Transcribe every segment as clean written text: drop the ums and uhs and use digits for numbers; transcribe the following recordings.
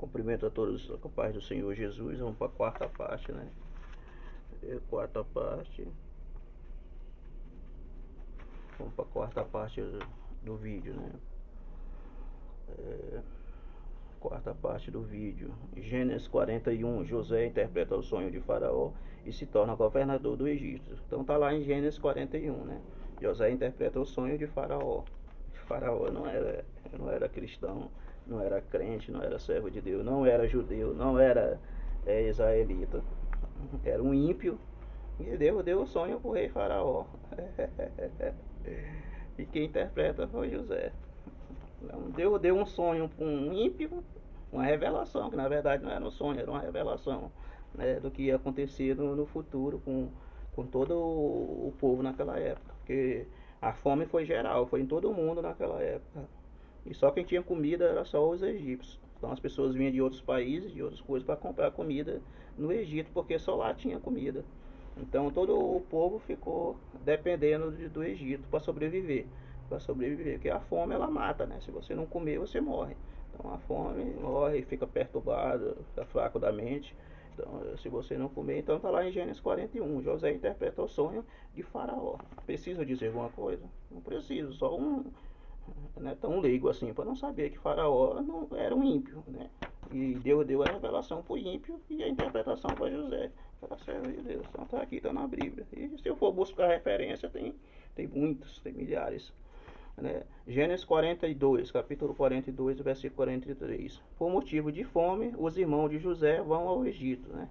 Cumprimento a todos com a paz do Senhor Jesus. Vamos para a quarta parte, né? Quarta parte. Vamos para a quarta parte do vídeo, né? Quarta parte do vídeo. Gênesis 41. José interpreta o sonho de Faraó e se torna governador do Egito. Então tá lá em Gênesis 41, né? José interpreta o sonho de Faraó. Faraó não era cristão, não era crente, não era servo de Deus, não era judeu, não era israelita. Era um ímpio. E Deus deu o sonho para o rei Faraó. E quem interpreta foi José. Então, Deus deu um sonho para um ímpio, uma revelação, que na verdade não era um sonho, era uma revelação, né, do que ia acontecer no futuro com todo o povo naquela época. Porque a fome foi geral, foi em todo mundo naquela época. E só quem tinha comida era só os egípcios. Então as pessoas vinham de outros países, de outras coisas, para comprar comida no Egito, porque só lá tinha comida. Então todo o povo ficou dependendo do Egito para sobreviver. Porque a fome ela mata, né? Se você não comer, você morre. Então a fome morre, fica perturbado, fica fraco da mente. Então, se você não comer, então está lá em Gênesis 41. José interpreta o sonho de Faraó. Precisa dizer alguma coisa? Não preciso, só né, tão leigo assim, para não saber que Faraó não era um ímpio, né? E Deus deu a revelação para o ímpio e a interpretação para José, para servo de Deus. Então está aqui, está na Bíblia. E se eu for buscar referência, tem muitos, tem milhares. Né? Gênesis 42, capítulo 42, versículo 43. Por motivo de fome, os irmãos de José vão ao Egito. Né?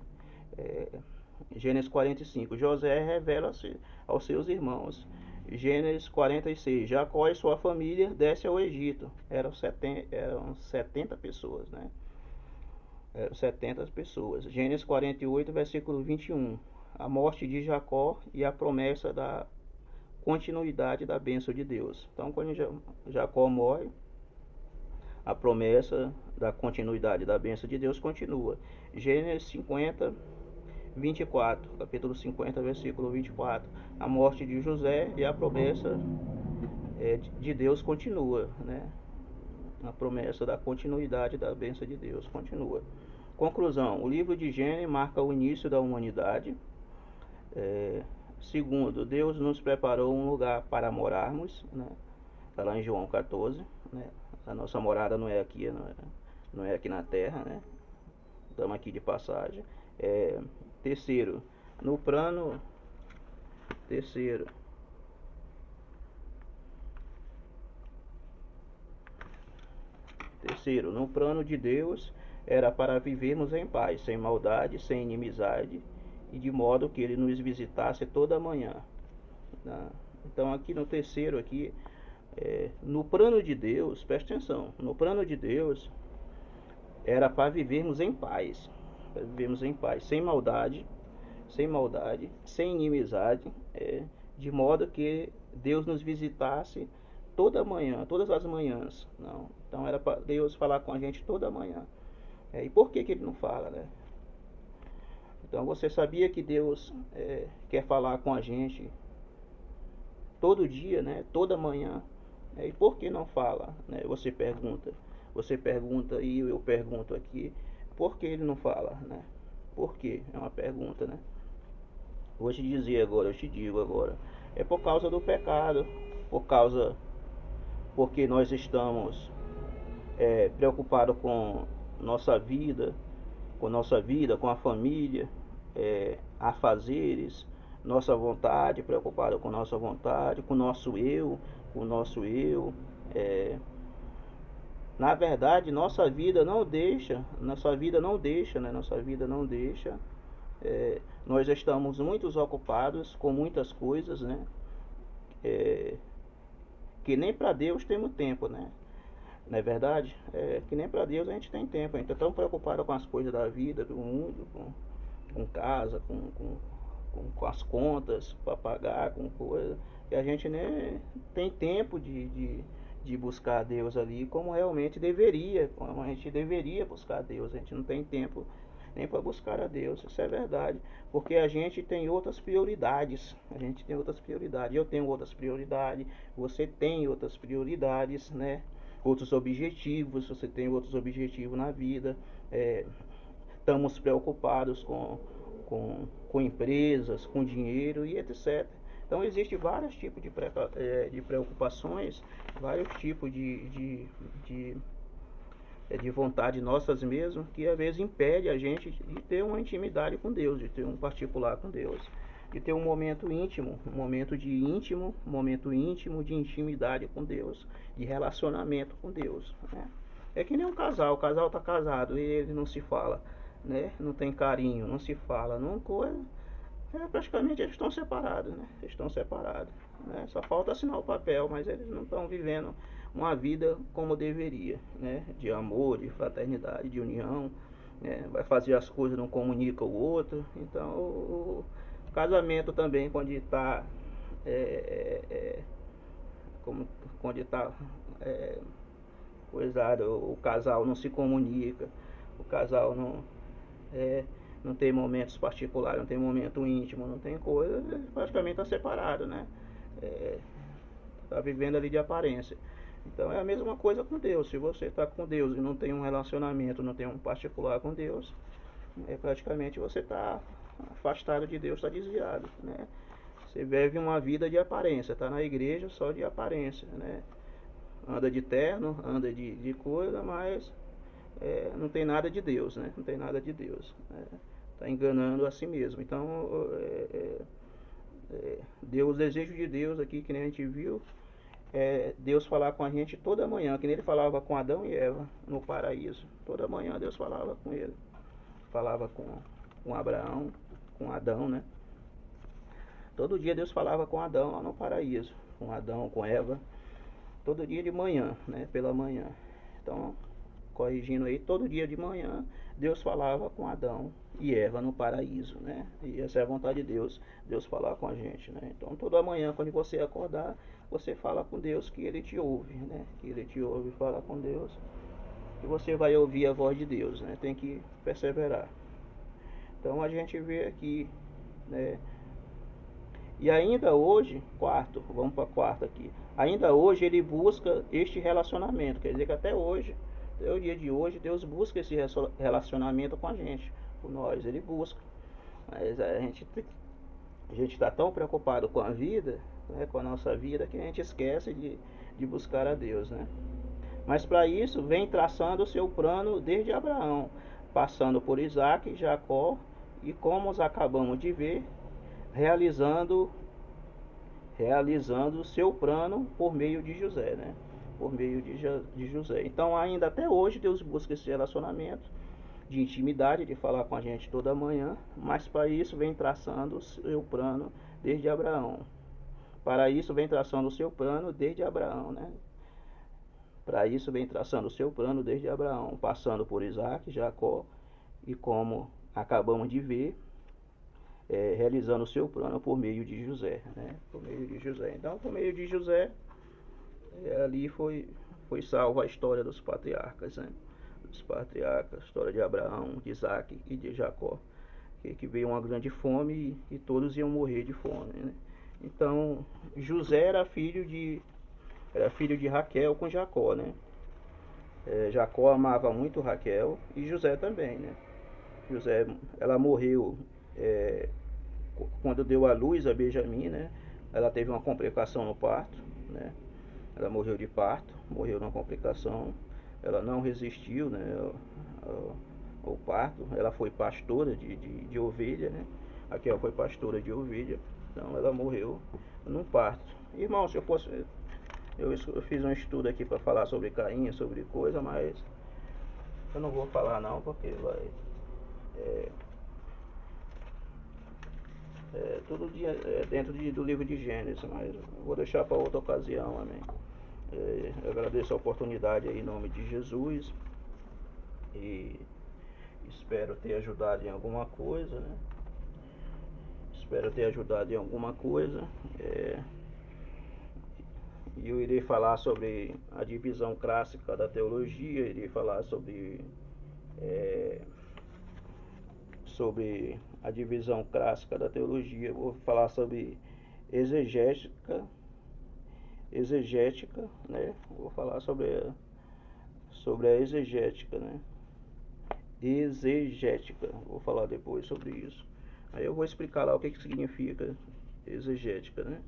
Gênesis 45. José revela-se aos seus irmãos. Gênesis 46. Jacó e sua família descem ao Egito. Eram 70 pessoas, né? Eram 70 pessoas. Gênesis 48, versículo 21. A morte de Jacó e a promessa da continuidade da bênção de Deus. Então, quando Jacó morre, a promessa da continuidade da bênção de Deus continua. Gênesis 50, 24, capítulo 50, versículo 24. A morte de José e a promessa de Deus continua, né? A promessa da continuidade da bênção de Deus continua. Conclusão: o livro de Gênesis marca o início da humanidade. Segundo, Deus nos preparou um lugar para morarmos, né? Está lá em João 14, né? A nossa morada não é aqui, não é aqui na terra, né? Estamos aqui de passagem. Terceiro, no plano de Deus era para vivermos em paz, sem maldade, sem inimizade, e de modo que ele nos visitasse toda manhã. Né? Então aqui no terceiro aqui, no plano de Deus, presta atenção, no plano de Deus era para vivermos em paz, sem maldade, sem inimizade, de modo que Deus nos visitasse toda manhã, todas as manhãs. Não. Então era para Deus falar com a gente toda manhã. E por que ele não fala, né? Então você sabia que Deus quer falar com a gente todo dia, né? Toda manhã. E por que não fala? Né? Você pergunta e eu pergunto aqui, por que ele não fala, né? Por que? É uma pergunta, né? Eu te digo agora, é por causa do pecado, porque nós estamos preocupados com nossa vida, com a família, afazeres, nossa vontade, preocupado com nossa vontade, com nosso eu. Na verdade, nossa vida não deixa, né? Nós estamos muito ocupados com muitas coisas, né? Que nem para Deus temos tempo, né? Não é verdade? Que nem para Deus a gente tem tempo. A gente está tão preocupado com as coisas da vida, do mundo, com casa, com as contas para pagar, com coisa, que a gente nem tem tempo de buscar a Deus ali como realmente deveria, como a gente deveria buscar a Deus. A gente não tem tempo nem para buscar a Deus, isso é verdade, porque a gente tem outras prioridades, eu tenho outras prioridades, você tem outras prioridades, né? Outros objetivos, você tem outros objetivos na vida, estamos preocupados com empresas, com dinheiro e etc. Então existem vários tipos de preocupações, vários tipos de vontade nossas mesmo, que às vezes impede a gente de ter uma intimidade com Deus, de ter um particular com Deus, de ter um momento íntimo, um momento de intimidade com Deus, de relacionamento com Deus, né? É que nem um casal, o casal está casado e ele não se fala, né? Não tem carinho, não se fala, não coisa. Praticamente eles estão separados, né? Eles estão separados, né? Só falta assinar o papel, mas eles não estão vivendo uma vida como deveria, né? De amor, de fraternidade, de união, né? Vai fazer as coisas, não comunica o outro. Então o casamento também, quando está como quando está coisado, o casal não se comunica, o casal não tem momentos particulares, não tem momento íntimo, não tem coisa, praticamente está separado, né? Está vivendo ali de aparência. Então é a mesma coisa com Deus. Se você está com Deus e não tem um relacionamento, não tem um particular com Deus, praticamente você está afastado de Deus, está desviado, né? Você vive uma vida de aparência, está na igreja só de aparência, né? Anda de terno, anda de coisa, mas não tem nada de Deus, né? Não tem nada de Deus. Está enganando a si mesmo. Então, o desejo de Deus aqui, que nem a gente viu, Deus falar com a gente toda manhã, que nem ele falava com Adão e Eva no paraíso. Toda manhã Deus falava com ele. Falava com Abraão, com Adão, né? Todo dia Deus falava com Adão lá no paraíso. Com Adão, com Eva. Todo dia de manhã, né? Pela manhã. Então, corrigindo aí, todo dia de manhã Deus falava com Adão e Eva no paraíso, né? E essa é a vontade de Deus, Deus falar com a gente, né? Então toda manhã quando você acordar, você fala com Deus que Ele te ouve, né? Que Ele te ouve, fala com Deus, que você vai ouvir a voz de Deus, né? Tem que perseverar. Então a gente vê aqui, né? E ainda hoje, vamos para quarto aqui. Ainda hoje ele busca este relacionamento, quer dizer que até hoje, até o dia de hoje, Deus busca esse relacionamento com a gente, com nós, ele busca. Mas a gente está tão preocupado com a vida, né, com a nossa vida, que a gente esquece de buscar a Deus, né? Mas para isso vem traçando o seu plano desde Abraão, passando por Isaac, Jacó e, como acabamos de ver, realizando o seu plano por meio de José, né? Por meio de José. Então ainda até hoje Deus busca esse relacionamento de intimidade, de falar com a gente toda manhã, mas para isso vem traçando o seu plano desde Abraão. Para isso vem traçando o seu plano desde Abraão, né? Para isso vem traçando o seu plano desde Abraão, passando por Isaac, Jacó e, como acabamos de ver, realizando o seu plano por meio de José, né? Por meio de José. Então, por meio de José, ali foi salva a história dos patriarcas, né? Dos patriarcas, a história de Abraão, de Isaac e de Jacó, que veio uma grande fome e todos iam morrer de fome, né? Então, José era filho de Raquel com Jacó, né? Jacó amava muito Raquel e José também, né? Ela morreu quando deu à luz a Benjamim, né? Ela teve uma complicação no parto, né? Ela morreu de parto, morreu numa complicação. Ela não resistiu, né, ao parto. Ela foi pastora de ovelha, né? Raquel foi pastora de ovelha, então ela morreu num parto. Irmão, se eu fosse... Eu fiz um estudo aqui para falar sobre Caim, sobre coisa, mas eu não vou falar não, porque vai... tudo dia dentro do livro de Gênesis, mas vou deixar para outra ocasião, amém. Eu agradeço a oportunidade aí em nome de Jesus e espero ter ajudado em alguma coisa, né? Espero ter ajudado em alguma coisa. E eu irei falar sobre a divisão clássica da teologia, irei falar sobre a divisão clássica da teologia, vou falar sobre exegética, né? Vou falar sobre a exegética, né? exegética. Vou falar depois sobre isso. Aí eu vou explicar lá o que significa exegética, né?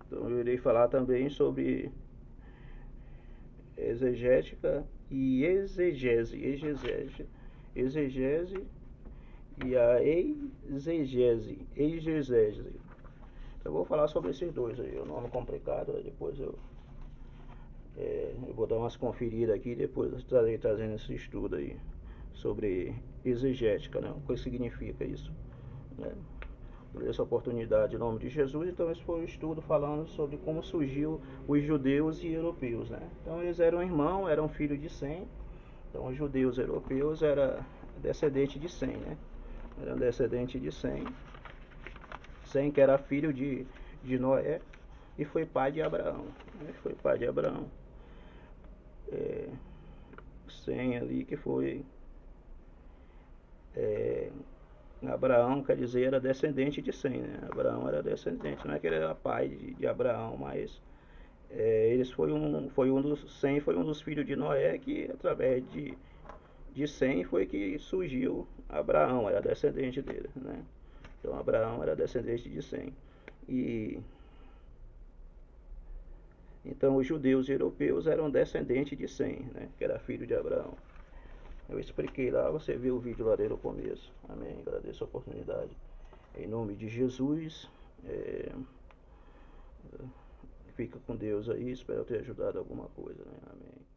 Então eu irei falar também sobre exegética e exegese. Exegese e a exegese. Eu vou falar sobre esses dois aí, o nome complicado, depois eu vou dar umas conferidas aqui, depois estarei trazendo esse estudo aí sobre exegética, né? O que significa isso, né? Por essa oportunidade, em nome de Jesus. Então esse foi o estudo falando sobre como surgiu os judeus e europeus, né? Então eles eram irmãos, eram filhos de Sem. Então os judeus e europeus eram descendentes de Sem, né? Eram descendentes de Sem. Sem, que era filho de Noé e foi pai de Abraão, né? Foi pai de Abraão. Sem ali que foi Abraão, quer dizer, era descendente de Sem, né? Abraão era descendente, não é que ele era pai de Abraão, mas eles foi um dos Sem, foi um dos filhos de Noé, que através de Sem foi que surgiu Abraão, era descendente dele, né? Então Abraão era descendente de Sem. E então os judeus e europeus eram descendentes de Sem, né? Que era filho de Abraão. Eu expliquei lá, você viu o vídeo lá desde o começo. Amém. Agradeço a oportunidade. Em nome de Jesus, fica com Deus aí. Espero ter ajudado alguma coisa, né? Amém.